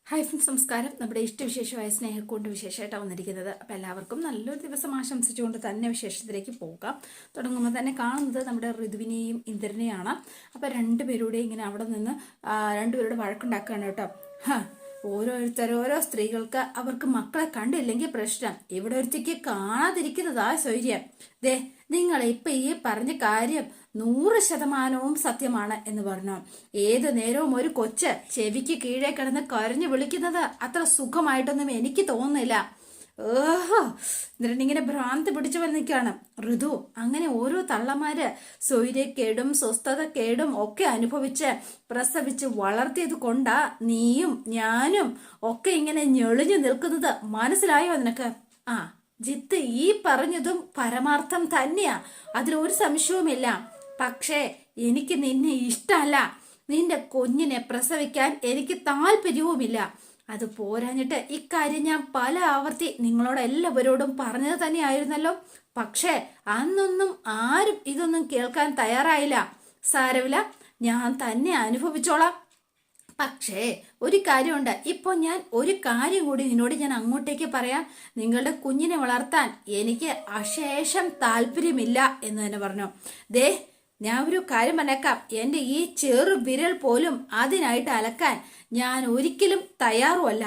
Hi friends, നമസ്കാരം. നമ്മുടെ ഇഷ്ടവിശേഷമായ സ്നേഹക്കൊണ്ട് വിശേഷമായിട്ടാണ് വന്നിരിക്കുന്നത്. അപ്പോൾ എല്ലാവർക്കും നല്ലൊരു ദിവസം ആശംസിച്ചുകൊണ്ട് തന്നെ വിശേഷത്തിലേക്ക് പോകാം. തുടങ്ങുമ്പോൾ തന്നെ കാണുന്നത് നമ്മുടെ ഋതുവിനെയും ഇന്ദ്രനെയാണ്. അപ്പോൾ രണ്ടുപേരുടെ ഇങ്ങനെ അവിടെ നിന്ന് രണ്ടുപേരുടെ വഴക്കുണ്ടാക്കുകയാണ് കേട്ടോ. ഓരോ സ്ത്രീകൾക്ക് അവർക്ക് മക്കളെ കണ്ടില്ലെങ്കിൽ പ്രശ്നം, ഇവിടെ ഒരുത്തിക്ക് കാണാതിരിക്കുന്നതാ ശൗര്യം. ദേ, നിങ്ങൾ ഇപ്പൊ ഈ പറഞ്ഞ കാര്യം 100% സത്യമാണ് എന്ന് പറഞ്ഞു. ഏതു നേരവും ഒരു കൊച്ച് ചെവിക്ക് കീഴേ കിടന്ന് കരഞ്ഞു വിളിക്കുന്നത് അത്ര സുഖമായിട്ടൊന്നും എനിക്ക് തോന്നുന്നില്ല. എന്നിട്ടിങ്ങനെ ഭ്രാന്ത് പിടിച്ചു നിൽക്കുകയാണ് ഋതു. അങ്ങനെ ഓരോ തള്ളമാര് സ്വൈര്യക്കേടും സ്വസ്ഥതക്കേടും ഒക്കെ അനുഭവിച്ച് പ്രസവിച്ച് വളർത്തിയത് കൊണ്ടാ നീയും ഞാനും ഒക്കെ ഇങ്ങനെ ഞെളിഞ്ഞു നിൽക്കുന്നത്. മനസ്സിലായോ നിനക്ക്? ജിത്ത് ഈ പറഞ്ഞതും പരമാർത്ഥം തന്നെയാ, അതിലൊരു സംശയവുമില്ല. പക്ഷേ എനിക്ക് നിന്നെ ഇഷ്ടമല്ല. നിന്റെ കുഞ്ഞിനെ പ്രസവിക്കാൻ എനിക്ക് താല്പര്യവുമില്ല. അത് പോരാഞ്ഞിട്ട് ഇക്കാര്യം ഞാൻ പല ആവർത്തി നിങ്ങളോട് എല്ലാവരോടും പറഞ്ഞത് തന്നെയായിരുന്നല്ലോ. പക്ഷേ അന്നൊന്നും ആരും ഇതൊന്നും കേൾക്കാൻ തയ്യാറായില്ല. സാരമില്ല, ഞാൻ തന്നെ അനുഭവിച്ചോളാം. പക്ഷേ ഒരു കാര്യമുണ്ട്. ഇപ്പോൾ ഞാൻ ഒരു കാര്യം കൂടി നിന്നോട് ഞാൻ അങ്ങോട്ടേക്ക് പറയാം. നിങ്ങളുടെ കുഞ്ഞിനെ വളർത്താൻ എനിക്ക് അശേഷം താല്പര്യമില്ല എന്ന് തന്നെ പറഞ്ഞു. ദേ, ഞാൻ ഒരു കാര്യം പറഞ്ഞേക്കാം. എൻ്റെ ഈ ചെറു വിരൽ പോലും അതിനായിട്ട് അലക്കാൻ ഞാൻ ഒരിക്കലും തയ്യാറുമല്ല.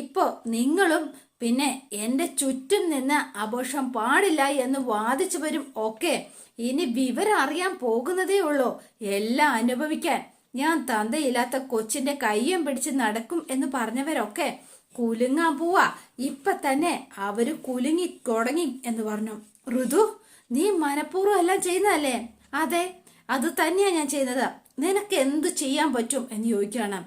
ഇപ്പോൾ നിങ്ങളും പിന്നെ എൻ്റെ ചുറ്റും നിന്ന് അബോഷം പാടില്ല എന്ന് വാദിച്ചവരും ഒക്കെ ഇനി വിവരം അറിയാൻ പോകുന്നതേ ഉള്ളൂ. എല്ലാം അനുഭവിക്കാൻ ഞാൻ തന്തയില്ലാത്ത കൊച്ചിന്റെ കയ്യും പിടിച്ച് നടക്കും എന്ന് പറഞ്ഞവരൊക്കെ കുലുങ്ങാൻ പോവാ. ഇപ്പൊ തന്നെ അവര് കുലുങ്ങി തുടങ്ങി എന്ന് പറഞ്ഞു. ഋതു, നീ മനഃപൂർവ്വം എല്ലാം ചെയ്യുന്നതല്ലേ? അതെ, അത് തന്നെയാ ഞാൻ ചെയ്യുന്നത്. നിനക്ക് എന്തു ചെയ്യാൻ പറ്റും എന്ന് ചോദിക്കുകയാണ്.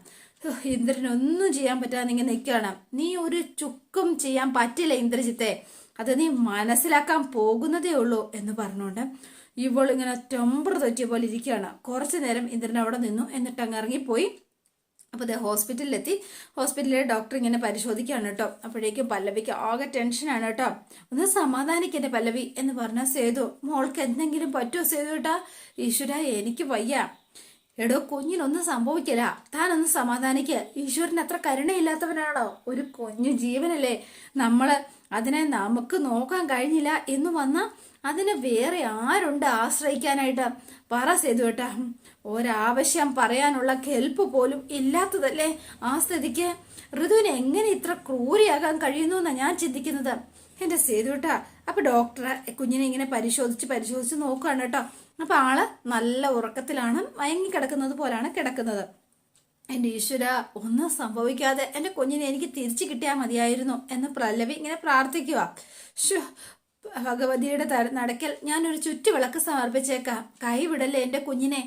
ഇന്ദ്രനൊന്നും ചെയ്യാൻ പറ്റാതെ ഇങ്ങനെ നിൽക്കുകയാണ്. നീ ഒരു ചുക്കും ചെയ്യാൻ പറ്റില്ല ഇന്ദ്രജിത്തെ, അത് നീ മനസ്സിലാക്കാൻ പോകുന്നതേ ഉള്ളൂ എന്ന് പറഞ്ഞുകൊണ്ട് ഇവൾ ഇങ്ങനെ ടെമ്പർ തെറ്റിയ പോലെ ഇരിക്കുകയാണ്. കുറച്ചു നേരം ഇന്ദ്രൻ അവിടെ നിന്നു. എന്നിട്ട് അങ്ങ് ഇറങ്ങിപ്പോയി. അപ്പോൾ ഇത് ഹോസ്പിറ്റലിലെത്തി. ഹോസ്പിറ്റലിലെ ഡോക്ടർ ഇങ്ങനെ പരിശോധിക്കുകയാണ് കേട്ടോ. അപ്പോഴേക്കും പല്ലവിക്ക് ആകെ ടെൻഷനാണ് കേട്ടോ. ഒന്ന് സമാധാനിക്കട്ടെ പല്ലവി എന്ന് പറഞ്ഞാൽ, സേതു മോൾക്ക് എന്തെങ്കിലും പറ്റുമോ സേതു കേട്ടാ? ഈശ്വര, എനിക്ക് വയ്യ. എടോ, കുഞ്ഞിനൊന്നും സംഭവിക്കില്ല, താനൊന്ന് സമാധാനിക്ക്. ഈശ്വരൻ അത്ര കരുണയില്ലാത്തവനാണോ? ഒരു കുഞ്ഞു ജീവനല്ലേ. അതിനെ നമുക്ക് നോക്കാൻ കഴിഞ്ഞില്ല എന്ന് വന്നാൽ അതിന് വേറെ ആരുണ്ട് ആശ്രയിക്കാനായിട്ട്? പറ സേതു കേട്ടാ. ഒരാവശ്യം പറയാനുള്ള കെൽപ്പ് പോലും ഇല്ലാത്തതല്ലേ ആ സ്ഥിതിക്ക് ഋതുവിന് എങ്ങനെ ഇത്ര ക്രൂരിയാകാൻ കഴിയുന്നു എന്നാണ് ഞാൻ ചിന്തിക്കുന്നത്. എൻ്റെ സേതു കേട്ടാ. അപ്പൊ ഡോക്ടറെ കുഞ്ഞിനെ ഇങ്ങനെ പരിശോധിച്ച് നോക്കുകയാണ് കേട്ടോ. അപ്പൊ ആള് നല്ല ഉറക്കത്തിലാണ്, മയങ്ങിക്കിടക്കുന്നത് പോലാണ് കിടക്കുന്നത്. എൻ്റെ ഈശ്വര, ഒന്നും സംഭവിക്കാതെ എൻ്റെ കുഞ്ഞിനെ എനിക്ക് തിരിച്ചു കിട്ടിയാൽ മതിയായിരുന്നു എന്ന് പല്ലവി ഇങ്ങനെ പ്രാർത്ഥിക്കുക. ഭഗവതിയുടെ നടക്കൽ ഞാനൊരു ചുറ്റുവിളക്ക് സമർപ്പിച്ചേക്കാം, കൈവിടല്ലേ എൻ്റെ കുഞ്ഞിനെ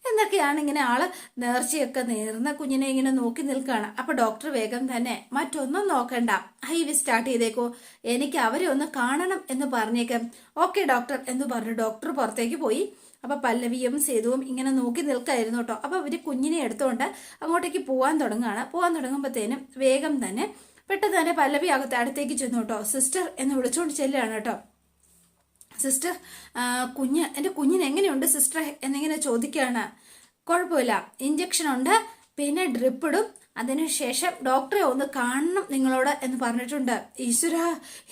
എന്നൊക്കെയാണ് ഇങ്ങനെ ആള് നേർച്ചയൊക്കെ നേർന്ന കുഞ്ഞിനെ ഇങ്ങനെ നോക്കി നിൽക്കുകയാണ്. അപ്പൊ ഡോക്ടർ വേഗം തന്നെ മറ്റൊന്നും നോക്കണ്ട, ഐവി സ്റ്റാർട്ട് ചെയ്തേക്കോ, എനിക്ക് അവരെ ഒന്ന് കാണണം എന്ന് പറഞ്ഞേക്കാം. ഓക്കെ ഡോക്ടർ എന്ന് പറഞ്ഞു ഡോക്ടർ പുറത്തേക്ക് പോയി. അപ്പൊ പല്ലവിയും സേതുവും ഇങ്ങനെ നോക്കി നിൽക്കായിരുന്നു കേട്ടോ. അപ്പൊ അവര് കുഞ്ഞിനെ എടുത്തുകൊണ്ട് അങ്ങോട്ടേക്ക് പോവാൻ തുടങ്ങുമ്പോഴത്തേനും വേഗം തന്നെ പെട്ടെന്ന് തന്നെ പല്ലവി അടുത്തേക്ക് ചെന്നു കേട്ടോ. സിസ്റ്റർ എന്ന് വിളിച്ചുകൊണ്ട് ചെല്ലുകയാണ് കേട്ടോ. സിസ്റ്റർ, എൻ്റെ കുഞ്ഞിന് എങ്ങനെയുണ്ട് സിസ്റ്റർ എന്നിങ്ങനെ ചോദിക്കുകയാണ്. കുഴപ്പമില്ല, ഇഞ്ചക്ഷൻ ഉണ്ട്, പിന്നെ ഡ്രിപ്പ് ഇടും, അതിനുശേഷം ഡോക്ടറെ ഒന്ന് കാണണം നിങ്ങളോട് എന്ന് പറഞ്ഞിട്ടുണ്ട്. ഈശ്വര,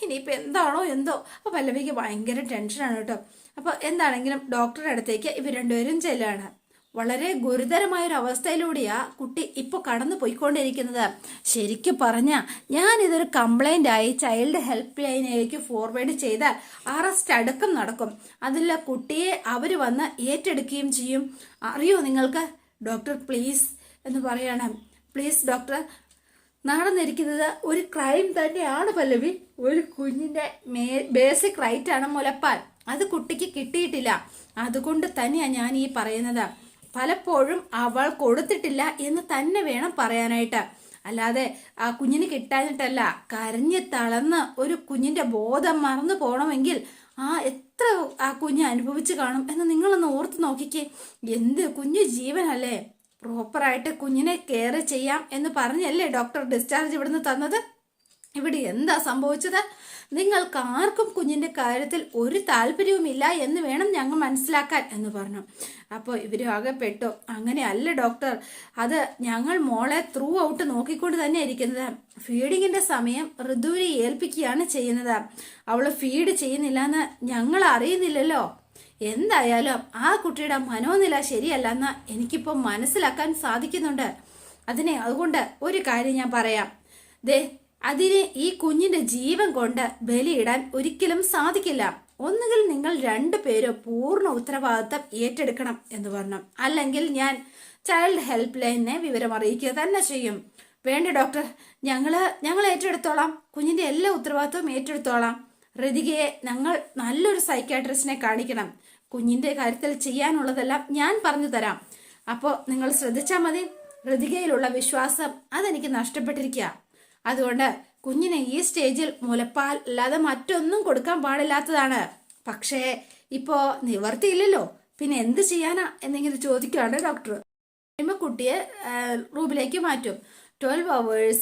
ഇനിയിപ്പോൾ എന്താണോ എന്തോ. അപ്പോൾ പല്ലവിക്ക് ഭയങ്കര ടെൻഷനാണ് കേട്ടോ. അപ്പോൾ എന്താണെങ്കിലും ഡോക്ടറുടെ അടുത്തേക്ക് ഇവർ രണ്ടുപേരും ചെല്ലുകയാണ്. വളരെ ഗുരുതരമായൊരു അവസ്ഥയിലൂടെയാ കുട്ടി ഇപ്പോൾ കടന്നു പോയിക്കൊണ്ടിരിക്കുന്നത്. ശരിക്കും പറഞ്ഞാൽ ഞാനിതൊരു കംപ്ലൈൻ്റ് ആയി ചൈൽഡ് ഹെൽപ്പ് ലൈനിലേക്ക് ഫോർവേഡ് ചെയ്താൽ അറസ്റ്റ് അടക്കം നടക്കും. അതിൽ കുട്ടിയെ അവർ വന്ന് ഏറ്റെടുക്കുകയും ചെയ്യും. അറിയോ നിങ്ങൾക്ക്? ഡോക്ടർ പ്ലീസ് എന്ന് പറയണം. പ്ലീസ് ഡോക്ടർ, നടന്നിരിക്കുന്നത് ഒരു ക്രൈം തന്നെയാണ് പല്ലവി. ഒരു കുഞ്ഞിൻ്റെ ബേസിക് റൈറ്റാണ് മുലപ്പാൽ. അത് കുട്ടിക്ക് കിട്ടിയിട്ടില്ല. അതുകൊണ്ട് തന്നെയാണ് ഞാൻ ഈ പറയുന്നത്. പലപ്പോഴും അവൾ കൊടുത്തിട്ടില്ല എന്ന് തന്നെ വേണം പറയാനായിട്ട്. അല്ലാതെ ആ കുഞ്ഞിന് കിട്ടാഞ്ഞിട്ടല്ല. കരഞ്ഞ് തളർന്ന് ഒരു കുഞ്ഞിന്റെ ബോധം മറന്നു പോകണമെങ്കിൽ എത്ര ആ കുഞ്ഞ് അനുഭവിച്ചു കാണും എന്ന് നിങ്ങളൊന്ന് ഓർത്ത് നോക്കിക്കേ. എന്ത് കുഞ്ഞു ജീവനല്ലേ. പ്രോപ്പറായിട്ട് കുഞ്ഞിനെ കെയർ ചെയ്യാം എന്ന് പറഞ്ഞല്ലേ ഡോക്ടർ ഡിസ്ചാർജ് ഇവിടുന്ന് തന്നത്. ഇവിടെ എന്താ സംഭവിച്ചത്? നിങ്ങൾക്ക് ആർക്കും കുഞ്ഞിന്റെ കാര്യത്തിൽ ഒരു താല്പര്യവുമില്ല എന്ന് വേണം ഞങ്ങൾ മനസ്സിലാക്കാൻ എന്ന് പറഞ്ഞു. അപ്പോൾ ഇവര് ആകെ പെട്ടു. അങ്ങനെയല്ല ഡോക്ടർ, അത് ഞങ്ങൾ മോളെ ത്രൂ ഔട്ട് നോക്കിക്കൊണ്ട് തന്നെ ഇരിക്കുന്നത്. ഫീഡിങ്ങിന്റെ സമയം ഋതുവിനെ ഏൽപ്പിക്കുകയാണ് ചെയ്യുന്നത്. അവള് ഫീഡ് ചെയ്യുന്നില്ല എന്ന് ഞങ്ങൾ അറിയുന്നില്ലല്ലോ. എന്തായാലും ആ കുട്ടിയുടെ മനോനില ശരിയല്ലെന്ന് എനിക്കിപ്പോൾ മനസ്സിലാക്കാൻ സാധിക്കുന്നുണ്ട്. അതുകൊണ്ട് ഒരു കാര്യം ഞാൻ പറയാം. ദേ, അതിന് ഈ കുഞ്ഞിന്റെ ജീവൻ കൊണ്ട് ബലിയിടാൻ ഒരിക്കലും സാധിക്കില്ല. ഒന്നുകിൽ നിങ്ങൾ രണ്ടുപേരോ പൂർണ്ണ ഉത്തരവാദിത്തം ഏറ്റെടുക്കണം എന്ന് പറഞ്ഞു. അല്ലെങ്കിൽ ഞാൻ ചൈൽഡ് ഹെൽപ്പ് ലൈനിനെ വിവരം അറിയിക്കുക തന്നെ ചെയ്യും. വേണ്ട ഡോക്ടർ, ഞങ്ങൾ ഏറ്റെടുത്തോളാം. കുഞ്ഞിന്റെ എല്ലാ ഉത്തരവാദിത്വവും ഏറ്റെടുത്തോളാം. ഋതികയെ ഞങ്ങൾ നല്ലൊരു സൈക്കാട്രിസ്റ്റിനെ കാണിക്കണം. കുഞ്ഞിന്റെ കാര്യത്തിൽ ചെയ്യാനുള്ളതെല്ലാം ഞാൻ പറഞ്ഞു തരാം. അപ്പോൾ നിങ്ങൾ ശ്രദ്ധിച്ചാൽ മതി. ഋതികയിലുള്ള വിശ്വാസം അതെനിക്ക് നഷ്ടപ്പെട്ടിരിക്കുക. അതുകൊണ്ട് കുഞ്ഞിനെ ഈ സ്റ്റേജിൽ മുലപ്പാൽ അല്ലാതെ മറ്റൊന്നും കൊടുക്കാൻ പാടില്ലാത്തതാണ്. പക്ഷേ ഇപ്പോ നിവർത്തിയില്ലല്ലോ, പിന്നെ എന്ത് ചെയ്യാനാ എന്നിങ്ങനെ ചോദിക്കുകയാണ് ഡോക്ടർ. കുട്ടിയെ റൂമിലേക്ക് മാറ്റും. 12 hours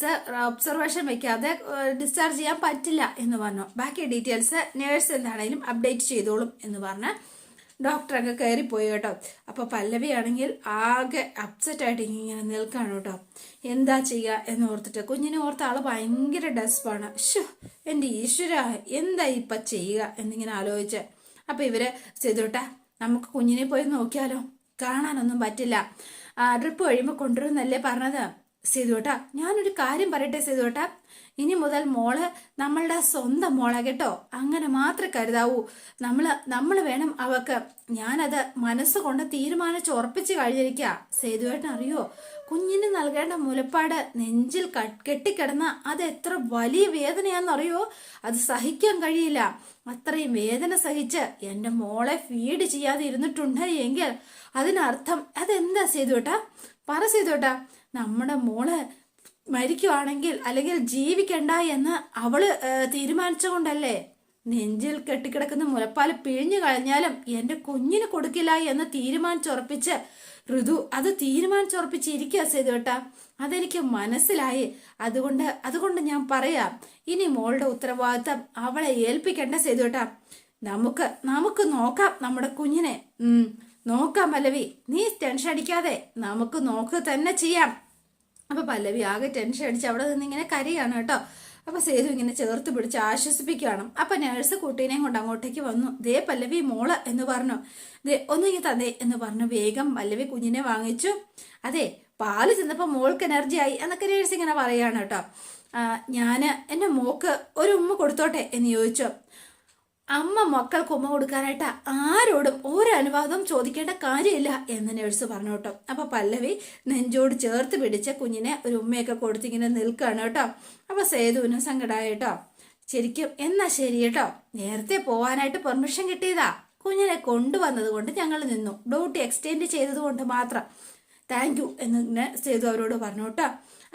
ഒബ്സർവേഷൻ വെക്കാതെ ഡിസ്ചാർജ് ചെയ്യാൻ പറ്റില്ല എന്ന് പറഞ്ഞു. ബാക്കി ഡീറ്റെയിൽസ് നേഴ്സ് എന്താണെങ്കിലും അപ്ഡേറ്റ് ചെയ്തോളും എന്ന് പറഞ്ഞ് ഡോക്ടറൊക്കെ കയറിപ്പോയി കേട്ടോ. അപ്പോൾ പല്ലവി ആണെങ്കിൽ ആകെ അപ്സെറ്റ് ആയിട്ട് ഇങ്ങനെ നിൽക്കാണ് കേട്ടോ. എന്താ ചെയ്യുക എന്ന് ഓർത്തിട്ട് കുഞ്ഞിനെ ഓർത്ത ആള് ഭയങ്കര ഡെസ്പാണ്. എൻ്റെ ഈശ്വര, എന്താ ഇപ്പം ചെയ്യുക എന്നിങ്ങനെ ആലോചിച്ച് അപ്പം ഇവര് ചെയ്തോട്ടാ, നമുക്ക് കുഞ്ഞിനെ പോയി നോക്കിയാലോ, കാണാനൊന്നും പറ്റില്ല, ഡ്രിപ്പ് കഴിയുമ്പോൾ കൊണ്ടുവരുന്നല്ലേ പറഞ്ഞത്. സേതുവേട്ടാ, ഞാനൊരു കാര്യം പറയട്ടെ സേതുവേട്ടാ, ഇനി മുതൽ മോള് നമ്മളുടെ സ്വന്തം മോളെ കേട്ടോ, അങ്ങനെ മാത്രമേ കരുതാവൂ. നമ്മൾ വേണം അവക്ക്. ഞാനത് മനസ്സുകൊണ്ട് തീരുമാനിച്ച് ഉറപ്പിച്ച് കഴിഞ്ഞിരിക്കുക. സേതുവേട്ടൻ അറിയോ, കുഞ്ഞിന് നൽകേണ്ട മുലപ്പാട് നെഞ്ചിൽ കെട്ടിക്കിടന്ന അത് എത്ര വലിയ വേദനയാണെന്നറിയോ. അത് സഹിക്കാൻ കഴിയില്ല. അത്രയും വേദന സഹിച്ച് എൻ്റെ മോളെ ഫീഡ് ചെയ്യാതെ ഇരുന്നിട്ടുണ്ട് എങ്കിൽ അതിനർത്ഥം അതെന്താ സേതുവേട്ടാ? പറ സേതുവേട്ടാ. നമ്മുടെ മോള് മരിക്കുവാണെങ്കിൽ അല്ലെങ്കിൽ ജീവിക്കണ്ട എന്ന് അവള് തീരുമാനിച്ചുകൊണ്ടല്ലേ നെഞ്ചിൽ കെട്ടിക്കിടക്കുന്ന മുലപ്പാൽ പിഴിഞ്ഞു കഴിഞ്ഞാലും എൻ്റെ കുഞ്ഞിന് കൊടുക്കില്ല എന്ന് തീരുമാനിച്ചുറപ്പിച്ച് ഋതു അത് തീരുമാനിച്ചുറപ്പിച്ചിരിക്കുക സേതുവേട്ടാ. അതെനിക്ക് മനസ്സിലായി. അതുകൊണ്ട് ഞാൻ പറയാം, ഇനി മോളുടെ ഉത്തരവാദിത്തം അവളെ ഏൽപ്പിക്കണ്ട സേതുവേട്ടാ. നമുക്ക് നോക്കാം നമ്മുടെ കുഞ്ഞിനെ. നോക്കാം പല്ലവി, നീ ടെൻഷൻ അടിക്കാതെ നമുക്ക് നോക്കുക തന്നെ ചെയ്യാം. അപ്പൊ പല്ലവി ആകെ ടെൻഷൻ അടിച്ച് അവിടെ നിന്ന് ഇങ്ങനെ കരയാണ് കേട്ടോ. അപ്പൊ സേതു ഇങ്ങനെ ചേർത്ത് പിടിച്ച് ആശ്വസിപ്പിക്കുകയാണ്. അപ്പൊ നേഴ്സ് കുട്ടീനെയും കൊണ്ട് അങ്ങോട്ടേക്ക് വന്നു. ദേ പല്ലവി മോള് എന്ന് പറഞ്ഞു. ദേ ഒന്നിങ്ങി തന്നേ എന്ന് പറഞ്ഞു. വേഗം പല്ലവി കുഞ്ഞിനെ വാങ്ങിച്ചു. അതെ, പാല് ചെന്നപ്പോ മോൾക്ക് എനർജി ആയി എന്നൊക്കെ നേഴ്സ് ഇങ്ങനെ പറയാണ് കേട്ടോ. ഞാന് എന്റെ മോക്ക് ഒരു ഉമ്മ കൊടുത്തോട്ടെ എന്ന് ചോദിച്ചു. അമ്മ മക്കൾക്ക് ഉമ്മ കൊടുക്കാനായിട്ട് ആരോടും ഒരു അനുവാദം ചോദിക്കേണ്ട കാര്യമില്ല എന്ന് നേഴ്സ് പറഞ്ഞു കേട്ടോ. അപ്പൊ പല്ലവി നെഞ്ചോട് ചേർത്ത് പിടിച്ച് കുഞ്ഞിനെ ഒരു ഉമ്മയൊക്കെ കൊടുത്തിങ്ങനെ നിൽക്കുകയാണ് കേട്ടോ. അപ്പൊ സേതുവിനും സങ്കടമായി കേട്ടോ. ശരിക്കും എന്നാ ശരി കേട്ടോ, നേരത്തെ പോവാനായിട്ട് പെർമിഷൻ കിട്ടിയതാ. കുഞ്ഞിനെ കൊണ്ടുവന്നത് കൊണ്ട് ഞങ്ങൾ നിന്നു, ഡ്യൂട്ടി എക്സ്റ്റെൻഡ് ചെയ്തത് കൊണ്ട് മാത്രം. താങ്ക് യു എന്ന് സേതു അവരോട് പറഞ്ഞു കേട്ടോ.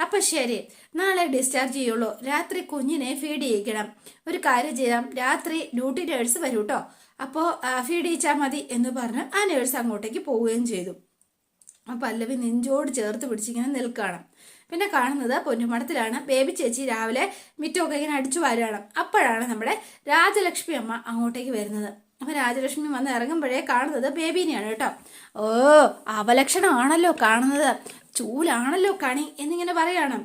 അപ്പൊ ശരി, നാളെ ഡിസ്ചാർജ് ചെയ്യുള്ളൂ. രാത്രി കുഞ്ഞിനെ ഫീഡ് ചെയ്യിക്കണം. ഒരു കാര്യം ചെയ്യാം, രാത്രി ഡ്യൂട്ടി നേഴ്സ് വരൂ കേട്ടോ. അപ്പോൾ ഫീഡ് ചെയ്യിച്ചാൽ മതി എന്ന് പറഞ്ഞ് ആ നേഴ്സ് അങ്ങോട്ടേക്ക് പോവുകയും ചെയ്തു. അപ്പൊ പല്ലവി നെഞ്ചോട് ചേർത്ത് പിടിച്ചിങ്ങനെ നിൽക്കുകയാണ്. പിന്നെ കാണുന്നത് പൊന്നുമടത്തിലാണ്. ബേബി ചേച്ചി രാവിലെ മിറ്റമൊക്കെ ഇങ്ങനെ അടിച്ചു വാരുകയാണ്. അപ്പോഴാണ് നമ്മുടെ രാജലക്ഷ്മി അമ്മ അങ്ങോട്ടേക്ക് വരുന്നത്. അപ്പൊ രാജലക്ഷ്മി വന്ന് ഇറങ്ങുമ്പോഴേ കാണുന്നത് ബേബീനെയാണ് കേട്ടോ. ഓ, അവലക്ഷണമാണല്ലോ കാണുന്നത്, ചൂലാണല്ലോ കണി എന്നിങ്ങനെ പറയാണ്.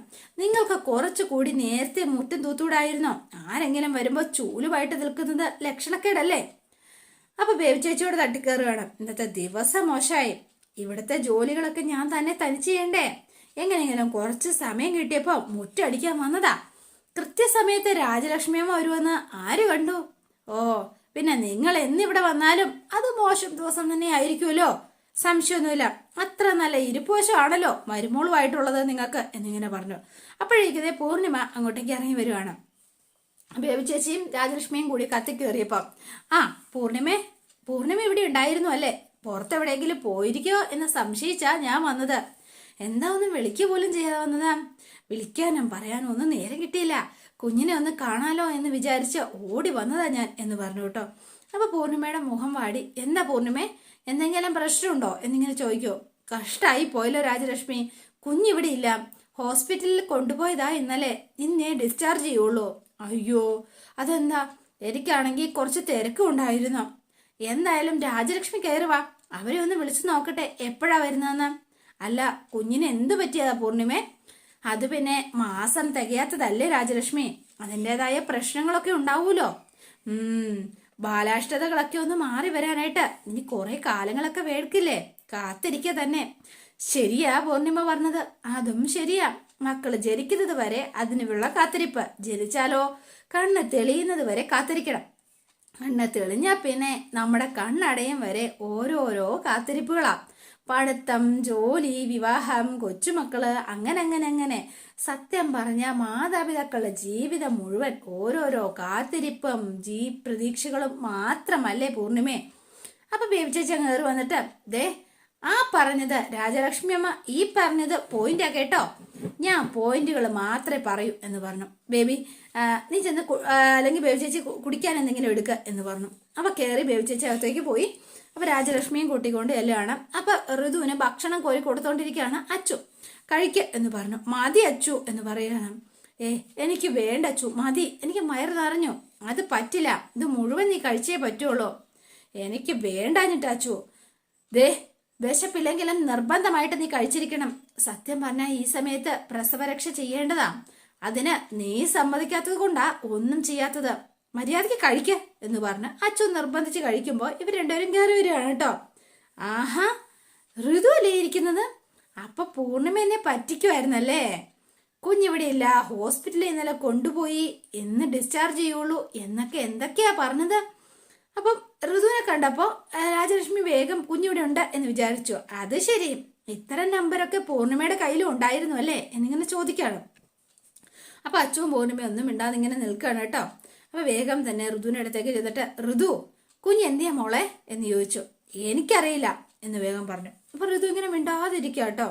നിങ്ങൾക്ക് കുറച്ചുകൂടി നേരത്തെ മുറ്റം തൂത്തൂടായിരുന്നോ? ആരെങ്കിലും വരുമ്പോ ചൂലുമായിട്ട് നിൽക്കുന്നത് ലക്ഷണക്കേടല്ലേ? അപ്പൊ ബേബി ചേച്ചിയോട് തട്ടിക്കയറുകയാണ്. ഇന്നത്തെ ദിവസം മോശമായി, ഇവിടുത്തെ ജോലികളൊക്കെ ഞാൻ തന്നെ തനിച്ച് ചെയ്യണ്ടേ? എങ്ങനെയെങ്കിലും കുറച്ച് സമയം കിട്ടിയപ്പോ മുറ്റടിക്കാൻ വന്നതാ. കൃത്യസമയത്ത് രാജലക്ഷ്മിയമ്മ വരുമെന്ന് ആര് കണ്ടു? ഓ, പിന്നെ നിങ്ങൾ എന്നിവിടെ വന്നാലും അത് മോശം ദിവസം തന്നെ ആയിരിക്കുമല്ലോ, സംശയമൊന്നുമില്ല. അത്ര നല്ല ഇരിപ്പോശമാണല്ലോ മരുമോളുമായിട്ടുള്ളത് നിങ്ങൾക്ക് എന്നിങ്ങനെ പറഞ്ഞു. അപ്പോഴേക്കതേ പൂർണിമ അങ്ങോട്ടേക്ക് ഇറങ്ങി വരുവാണ്. ബേബി ചേച്ചിയും രാജലക്ഷ്മിയും കൂടി കത്തിക്കേറിയപ്പം, പൂർണിമ ഇവിടെ ഉണ്ടായിരുന്നു അല്ലേ? പുറത്തെവിടെയെങ്കിലും പോയിരിക്കോ എന്ന് സംശയിച്ചാ ഞാൻ വന്നത്. എന്താ ഒന്നും വിളിക്കുക പോലും ചെയ്യാതെ വന്നതാ? വിളിക്കാനും പറയാനും ഒന്നും നേരം കിട്ടിയില്ല. കുഞ്ഞിനെ ഒന്ന് കാണാലോ എന്ന് വിചാരിച്ച് ഓടി വന്നതാ ഞാൻ എന്ന് പറഞ്ഞു കേട്ടോ. അപ്പൊ പൂർണിമയുടെ മുഖം വാടി. എന്താ പൂർണിമേ, എന്തെങ്കിലും പ്രശ്നമുണ്ടോ എന്നിങ്ങനെ ചോദിക്കോ. കഷ്ടായി പോയല്ലോ രാജലക്ഷ്മി, കുഞ്ഞിവിടെ ഇല്ല. ഹോസ്പിറ്റലിൽ കൊണ്ടുപോയതാ ഇന്നലെ, ഇന്നേ ഡിസ്ചാർജ് ചെയ്യുള്ളൂ. അയ്യോ, അതെന്താ? എനിക്കാണെങ്കിൽ കുറച്ച് തിരക്കും ഉണ്ടായിരുന്നു. എന്തായാലും രാജലക്ഷ്മി കയറി വാ, അവരെ ഒന്ന് വിളിച്ചു നോക്കട്ടെ എപ്പോഴാ വരുന്നതെന്ന്. അല്ല, കുഞ്ഞിന് എന്തു പറ്റിയതാ പൂർണിമേ? അത് പിന്നെ മാസം തികയാത്തതല്ലേ രാജലക്ഷ്മി, അതിൻ്റെതായ പ്രശ്നങ്ങളൊക്കെ ഉണ്ടാവൂലോ. ബാലാഷ്ടതകളൊക്കെ ഒന്ന് മാറി വരാനായിട്ട് ഇനി കുറെ കാലങ്ങളൊക്കെ വേടിക്കില്ലേ, കാത്തിരിക്കുക തന്നെ. ശരിയാ പൂർണിമ പറഞ്ഞത്, അതും ശരിയാ. മക്കള് ജനിക്കുന്നത് വരെ അതിനുള്ള കാത്തിരിപ്പ്, ജനിച്ചാലോ കണ്ണ് തെളിയുന്നത് വരെ കാത്തിരിക്കണം. കണ്ണ് തെളിഞ്ഞാ പിന്നെ നമ്മുടെ കണ്ണടയും വരെ ഓരോരോ കാത്തിരിപ്പുകളാ. പഠിത്തം, ജോലി, വിവാഹം, കൊച്ചുമക്കള്, അങ്ങനെ സത്യം പറഞ്ഞ മാതാപിതാക്കളുടെ ജീവിതം മുഴുവൻ ഓരോരോ കാത്തിരിപ്പും പ്രതീക്ഷകളും മാത്രമല്ലേ പൂർണിമേ? അപ്പൊ ബേബി ചേച്ചി കയറി വന്നിട്ട്, ദേ ആ പറഞ്ഞത് രാജലക്ഷ്മി അമ്മ ഈ പറഞ്ഞത് പോയിന്റാ കേട്ടോ, ഞാൻ പോയിന്റുകൾ മാത്രമേ പറയൂ എന്ന് പറഞ്ഞു. ബേബി നീ ചെന്ന് അല്ലെങ്കിൽ ബേബി ചേച്ചി കുടിക്കാൻ എന്തെങ്കിലും എടുക്കുക എന്ന് പറഞ്ഞു. അപ്പൊ കയറി ബേബി ചേച്ചി അകത്തേക്ക് പോയി. അപ്പൊ രാജലക്ഷ്മിയും കൂട്ടിക്കൊണ്ട് എല്ലാണ്. അപ്പൊ ഋതുവിന് ഭക്ഷണം കോരി കൊടുത്തോണ്ടിരിക്കുകയാണ് അച്ചു. കഴിക്ക എന്ന് പറഞ്ഞു. മതി അച്ചു എന്ന് പറയണം. എനിക്ക് വേണ്ട അച്ചു, മതി, എനിക്ക് വയറ് നിറഞ്ഞു. അത് പറ്റില്ല, ഇത് മുഴുവൻ നീ കഴിച്ചേ പറ്റുള്ളൂ. എനിക്ക് വേണ്ടാഞ്ഞിട്ട് അച്ചു. ദേ വിശപ്പില്ലെങ്കിലും നിർബന്ധമായിട്ട് നീ കഴിച്ചിരിക്കണം. സത്യം പറഞ്ഞാൽ ഈ സമയത്ത് പ്രസവരക്ഷ ചെയ്യേണ്ടതാ, അതിന് നീ സമ്മതിക്കാത്തത് കൊണ്ടാ ഒന്നും ചെയ്യാത്തത്. മര്യാദയ്ക്ക് കഴിക്ക എന്ന് പറഞ്ഞ് അച്ചു നിർബന്ധിച്ച് കഴിക്കുമ്പോ ഇവർ രണ്ടുപേരും കയറി വരികയാണ് കേട്ടോ. ആഹാ, ഋതു അല്ലേ ഇരിക്കുന്നത്? അപ്പൊ പൂർണിമ എന്നെ പറ്റിക്കുമായിരുന്നല്ലേ? കുഞ്ഞിവിടെ ഇല്ല, ഹോസ്പിറ്റലിൽ ഇന്നലെ കൊണ്ടുപോയി, എന്ന് ഡിസ്ചാർജ് ചെയ്യുള്ളൂ എന്നൊക്കെ എന്തൊക്കെയാ പറഞ്ഞത്. അപ്പം ഋതുവിനെ കണ്ടപ്പോ രാജലക്ഷ്മി വേഗം കുഞ്ഞിവിടെ ഉണ്ട് എന്ന് വിചാരിച്ചു. അത് ശരി, ഇത്തരം നമ്പരൊക്കെ പൂർണിമയുടെ കയ്യിലും ഉണ്ടായിരുന്നു അല്ലേ എന്നിങ്ങനെ ചോദിക്കാണ്. അപ്പൊ അച്ചുവും പൂർണിമയും ഒന്നും മിണ്ടാതെ ഇങ്ങനെ നിൽക്കുകയാണ് കേട്ടോ. അപ്പൊ വേഗം തന്നെ ഋതുവിന്റെ അടുത്തേക്ക് ചെന്നിട്ട്, ഋതു കുഞ്ഞ് എന്തിയാ മോളെ എന്ന് ചോദിച്ചു. എനിക്കറിയില്ല എന്ന് വേഗം പറഞ്ഞു. അപ്പൊ ഋതു ഇങ്ങനെ മിണ്ടാതിരിക്കുക കേട്ടോ.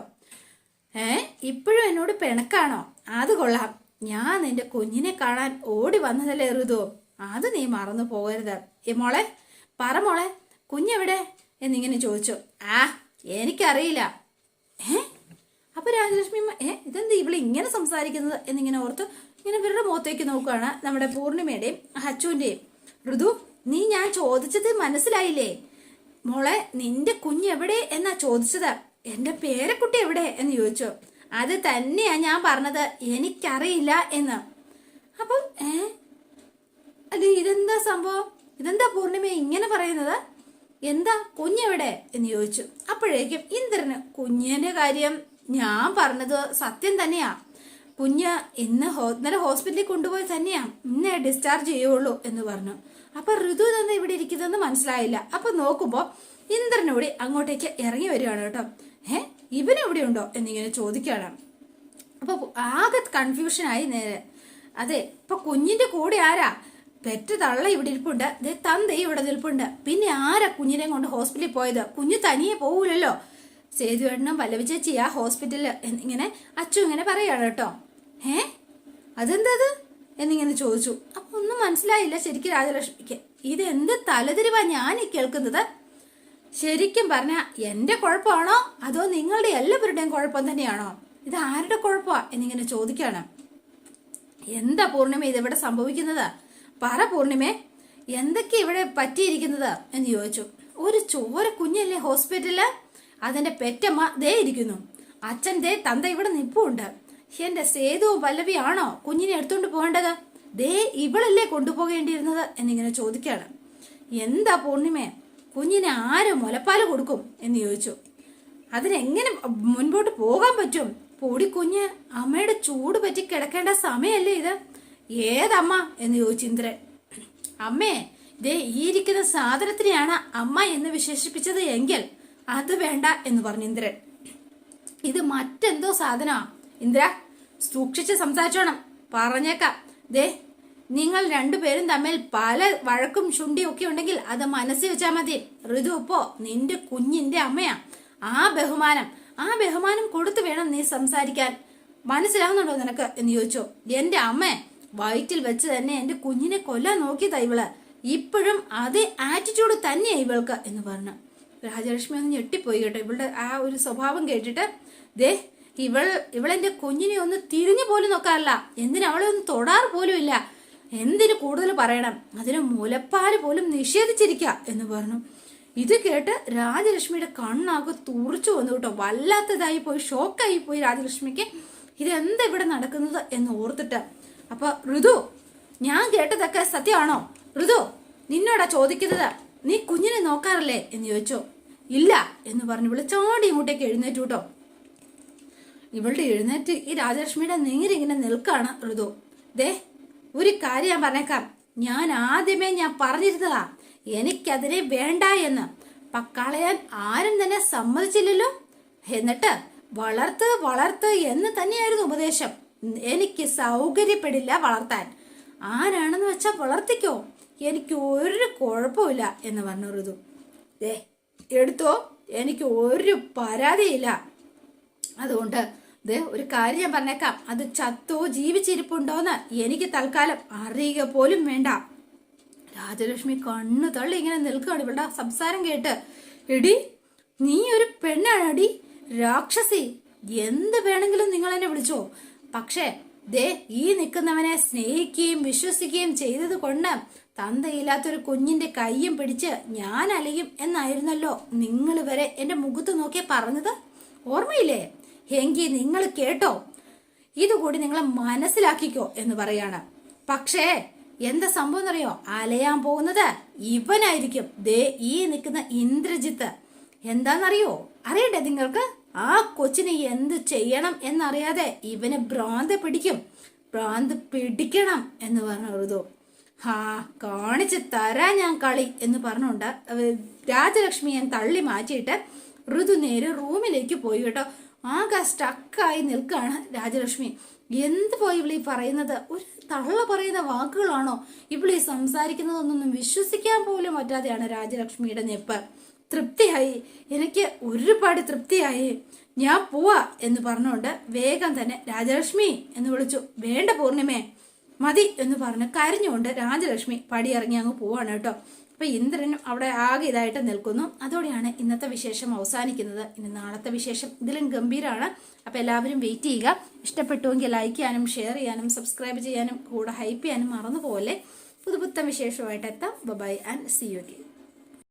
ഇപ്പോഴും എന്നോട് പിണക്കാണോ? അത് കൊള്ളാം, ഞാൻ നിന്റെ കുഞ്ഞിനെ കാണാൻ ഓടി വന്നതല്ലേ ഋതു, അത് നീ മറന്നു പോകരുത്. മോളെ പറ മോളെ, കുഞ്ഞെവിടെ എന്നിങ്ങനെ ചോദിച്ചു. എനിക്കറിയില്ല. അപ്പൊ രാജലക്ഷ്മി ഇതെന്ത് ഇവള് ഇങ്ങനെ സംസാരിക്കുന്നത് എന്നിങ്ങനെ ഓർത്ത് ഇങ്ങനെ ഇവരുടെ മുഖത്തേക്ക് നോക്കുകയാണ് നമ്മുടെ പൂർണിമയുടെയും അച്ചുവിന്റെയും. ഋതു, നീ ഞാൻ ചോദിച്ചത് മനസ്സിലായില്ലേ? മോളെ നിന്റെ കുഞ്ഞെവിടെ എന്നാ ചോദിച്ചത്. എന്റെ പേരക്കുട്ടി എവിടെ എന്ന് ചോദിച്ചു. അത് തന്നെയാ ഞാൻ പറഞ്ഞത്, എനിക്കറിയില്ല എന്ന്. അപ്പം അല്ല, ഇതെന്താ സംഭവം? ഇതെന്താ പൂർണിമ ഇങ്ങനെ പറയുന്നത്? എന്താ കുഞ്ഞെവിടെ എന്ന് ചോദിച്ചു. അപ്പോഴേക്കും ഇന്ദ്രന് കുഞ്ഞിന്റെ കാര്യം ഞാൻ പറഞ്ഞത് സത്യം തന്നെയാ, കുഞ്ഞ് ഇന്നലെ ഹോസ്പിറ്റലിൽ കൊണ്ടുപോയി തന്നെയാ, ഇന്നേ ഡിസ്ചാർജ് ചെയ്യുള്ളൂ എന്ന് പറഞ്ഞു. അപ്പൊ ഋതു തന്നെ ഇവിടെ ഇരിക്കുന്നതെന്ന് മനസ്സിലായില്ല. അപ്പൊ നോക്കുമ്പോ ഇന്ദ്രനോട് അങ്ങോട്ടേക്ക് ഇറങ്ങി വരികയാണ് കേട്ടോ. ഇവനെവിടെ ഉണ്ടോ എന്നിങ്ങനെ ചോദിക്കുകയാണ്. അപ്പൊ ആകെ കൺഫ്യൂഷനായി നേരെ. അതെ, ഇപ്പൊ കുഞ്ഞിന്റെ കൂടെ ആരാ? പെറ്റ തള്ള ഇവിടെ ഇരിപ്പുണ്ട്, തന്ത ഇവിടെ നിൽപ്പുണ്ട്, പിന്നെ ആരാ കുഞ്ഞിനെ കൊണ്ട് ഹോസ്പിറ്റലിൽ പോയത്? കുഞ്ഞ് തനിയെ പോകൂലല്ലോ. സേതുവേട്ടനും പല്ലവി ചേച്ചിയാ ഹോസ്പിറ്റലിൽ എന്നിങ്ങനെ അച്ചു ഇങ്ങനെ പറയാണ് കേട്ടോ. അതെന്തത് എന്നിങ്ങനെ ചോദിച്ചു. അപ്പൊ ഒന്നും മനസ്സിലായില്ല ശരിക്കും രാജലക്ഷ്മിക്ക്. ഇതെന്ത് തലതിരിവാ ഞാൻ കേൾക്കുന്നത്? ശരിക്കും പറഞ്ഞ എന്റെ കുഴപ്പമാണോ അതോ നിങ്ങളുടെ എല്ലാവരുടെയും കുഴപ്പം തന്നെയാണോ? ഇത് ആരുടെ കുഴപ്പമാ എന്നിങ്ങനെ ചോദിക്കാണ്. എന്താ പൂർണിമ ഇതിവിടെ സംഭവിക്കുന്നത്? പറ പൂർണിമേ, എന്തൊക്കെ ഇവിടെ പറ്റിയിരിക്കുന്നത് എന്ന് ചോദിച്ചു. ഒരു ചോര കുഞ്ഞല്ലേ ഹോസ്പിറ്റലില്, അതിന്റെ പെറ്റമ്മ ദേ ഇരിക്കുന്നു, അച്ഛൻ ദേ തന്ത ഇവിടെ നിപ്പുണ്ട്. എന്റെ സേതുവും പല്ലവിയാണോ കുഞ്ഞിനെ എടുത്തോണ്ട് പോകേണ്ടത്? ദേ ഇവളല്ലേ കൊണ്ടുപോകേണ്ടിയിരുന്നത് എന്നിങ്ങനെ ചോദിക്കാണ്. എന്താ പൂർണിമേ, കുഞ്ഞിനെ ആര് മുലപ്പാല് കൊടുക്കും എന്ന് ചോദിച്ചു. അതിനെങ്ങനെ മുൻപോട്ട് പോകാൻ പറ്റും? പൊടി കുഞ്ഞ്, അമ്മയുടെ ചൂട് പറ്റി കിടക്കേണ്ട സമയല്ലേ ഇത്? ഏതമ്മ എന്ന് ചോദിച്ചു ഇന്ദ്രൻ. അമ്മേ, ദേ ഈ ഇരിക്കുന്ന സാധനത്തിനെയാണ് അമ്മ എന്ന് വിശേഷിപ്പിച്ചത് എങ്കിൽ അത് വേണ്ട എന്ന് പറഞ്ഞു ഇന്ദ്രൻ. ഇത് മറ്റെന്തോ സാധനമാ ഇന്ദ്ര, സൂക്ഷിച്ച് സംസാരിച്ചോണം, പറഞ്ഞേക്കാം. ദേ നിങ്ങൾ രണ്ടുപേരും തമ്മിൽ പല വഴക്കും ശുണ്ടിയും ഒക്കെ ഉണ്ടെങ്കിൽ അത് മനസ്സിൽ വെച്ചാൽ മതി. ഋതു ഇപ്പോ നിന്റെ കുഞ്ഞിന്റെ അമ്മയാ. ആ ബഹുമാനം കൊടുത്തു വേണം നീ സംസാരിക്കാൻ. മനസ്സിലാവുന്നുണ്ടോ നിനക്ക് എന്ന് ചോദിച്ചു. എന്റെ അമ്മ വയറ്റിൽ വെച്ച് തന്നെ എന്റെ കുഞ്ഞിനെ കൊല്ലാൻ നോക്കിയതാ ഇവള്, ഇപ്പോഴും അതേ ആറ്റിറ്റ്യൂഡ് തന്നെയാ ഇവൾക്ക് എന്ന് പറഞ്ഞു. രാജലക്ഷ്മി ഒന്ന് ഞെട്ടിപ്പോയി കേട്ടോ ഇവളുടെ ആ ഒരു സ്വഭാവം കേട്ടിട്ട്. ദേ ഇവളെന്റെ കുഞ്ഞിനെ ഒന്ന് തിരിഞ്ഞു പോലും നോക്കാറില്ല. എന്തിന് അവളെ ഒന്ന് തൊടാറ് പോലും ഇല്ല. എന്തിനു കൂടുതൽ പറയണം, അതിന് മുലപ്പാല് പോലും നിഷേധിച്ചിരിക്കുക എന്ന് പറഞ്ഞു. ഇത് കേട്ട് രാജലക്ഷ്മിയുടെ കണ്ണാകെ തുറച്ചു വന്നു കേട്ടോ. വല്ലാത്തതായി പോയി, ഷോക്കായി പോയി രാജലക്ഷ്മിക്ക്. ഇതെന്താ ഇവിടെ നടക്കുന്നത് എന്ന് ഓർത്തിട്ട്. അപ്പൊ ഋതു, ഞാൻ കേട്ടതൊക്കെ സത്യമാണോ? ഋതു, നിന്നോടാ ചോദിക്കുന്നത്, നീ കുഞ്ഞിനെ നോക്കാറില്ലേ എന്ന് ചോദിച്ചോ. ഇല്ല എന്ന് പറഞ്ഞു ഇവള് ചാടി ഇങ്ങോട്ടേക്ക് എഴുന്നേറ്റു കേട്ടോ. ഇവളുടെ എഴുന്നേറ്റ് ഈ രാജലക്ഷ്മിയുടെ നേരിങ്ങനെ നിൽക്കാണ് ഋതു. ദേ, ഒരു കാര്യം ഞാൻ പറഞ്ഞേക്കാം, ഞാൻ ആദ്യമേ പറഞ്ഞിരുന്നതാ എനിക്കതിനെ വേണ്ട എന്ന്. കളയാൻ ആരും തന്നെ സമ്മതിച്ചില്ലല്ലോ. എന്നിട്ട് വളർത്ത് എന്ന് തന്നെയായിരുന്നു ഉപദേശം. എനിക്ക് സൗകര്യപ്പെടില്ല വളർത്താൻ. ആരാണെന്ന് വെച്ചാൽ വളർത്തിക്കോ, എനിക്ക് ഒരു കുഴപ്പമില്ല എന്ന് പറഞ്ഞു ഋതു. ദേ, എടുത്തോ, എനിക്ക് ഒരു പരാതിയില്ല. അതുകൊണ്ട് ദേ, ഒരു കാര്യം ഞാൻ പറഞ്ഞേക്കാം, അത് ചത്തോ ജീവിച്ചിരിപ്പുണ്ടോന്ന് എനിക്ക് തൽക്കാലം അറിയുക പോലും വേണ്ട. രാജലക്ഷ്മി കണ്ണു തള്ളി ഇങ്ങനെ നിൽക്കുകയാണ് ഇവളുടെ സംസാരം കേട്ട്. എടി, നീ ഒരു പെണ്ണാണടി, രാക്ഷസി, എന്ത് വേണമെങ്കിലും നിങ്ങൾ എന്നെ വിളിച്ചോ. പക്ഷേ ദേ, ഈ നിൽക്കുന്നവനെ സ്നേഹിക്കുകയും വിശ്വസിക്കുകയും ചെയ്തത് കൊണ്ട് തന്തയില്ലാത്തൊരു കുഞ്ഞിന്റെ കയ്യും പിടിച്ച് ഞാൻ അലയും എന്നായിരുന്നല്ലോ നിങ്ങൾ വരെ എന്റെ മുഖത്ത് നോക്കി പറഞ്ഞത്, ഓർമ്മയില്ലേ? എങ്കിൽ നിങ്ങൾ കേട്ടോ, ഇതുകൂടി നിങ്ങൾ മനസ്സിലാക്കിക്കോ എന്ന് പറയാണ്. പക്ഷേ എന്താ സംഭവം എന്നറിയോ? അലയാൻ പോകുന്നത് ഇവനായിരിക്കും. ദേ, ഈ നിൽക്കുന്ന ഇന്ദ്രജിത്ത്. എന്താന്നറിയോ? അറിയട്ടെ നിങ്ങൾക്ക്? ആ കൊച്ചിനെ എന്ത് ചെയ്യണം എന്നറിയാതെ ഇവന് ഭ്രാന്ത് പിടിക്കണം എന്ന് പറഞ്ഞു ഋതു. കാണിച്ച് തരാ ഞാൻ കളി എന്ന് പറഞ്ഞുകൊണ്ട് രാജലക്ഷ്മി ഞാൻ തള്ളി മാറ്റിയിട്ട് ഋതു നേരെ റൂമിലേക്ക് പോയി കേട്ടോ. ആകെ സ്റ്റക്കായി നിൽക്കാണ് രാജലക്ഷ്മി. എന്ത് പോയി ഇവളീ പറയുന്നത്? ഒരു തള്ള പറയുന്ന വാക്കുകളാണോ ഇവളീ സംസാരിക്കുന്നതൊന്നും വിശ്വസിക്കാൻ പോലും പറ്റാതെയാണ് രാജലക്ഷ്മിയുടെ നെപ്പ്. തൃപ്തിയായി, എനിക്ക് ഒരുപാട് തൃപ്തിയായി, ഞാൻ പോവാ എന്ന് പറഞ്ഞുകൊണ്ട് വേഗം തന്നെ രാജലക്ഷ്മി എന്ന് വിളിച്ചു. വേണ്ട പൂർണിമേ, മതി എന്ന് പറഞ്ഞ് കരഞ്ഞുകൊണ്ട് രാജലക്ഷ്മി പടിയിറങ്ങി അങ്ങ് പോവാണ് കേട്ടോ. അപ്പൊ ഇന്ദ്രനും അവിടെ ആകെ ഇതായിട്ട് നിൽക്കുന്നു. അതോടെയാണ് ഇന്നത്തെ വിശേഷം അവസാനിക്കുന്നത്. ഇനി നാളത്തെ വിശേഷം ഇതിലും ഗംഭീരമാണ്. അപ്പൊ എല്ലാവരും വെയിറ്റ് ചെയ്യുക. ഇഷ്ടപ്പെട്ടുവെങ്കിൽ ലൈക്ക് ചെയ്യാനും ഷെയർ ചെയ്യാനും സബ്സ്ക്രൈബ് ചെയ്യാനും കൂടെ ഹൈപ്പ് ചെയ്യാനും മറന്നു പോലെ. പുതുപുത്തൻ വിശേഷമായിട്ട് എത്താം. Bye and see you again.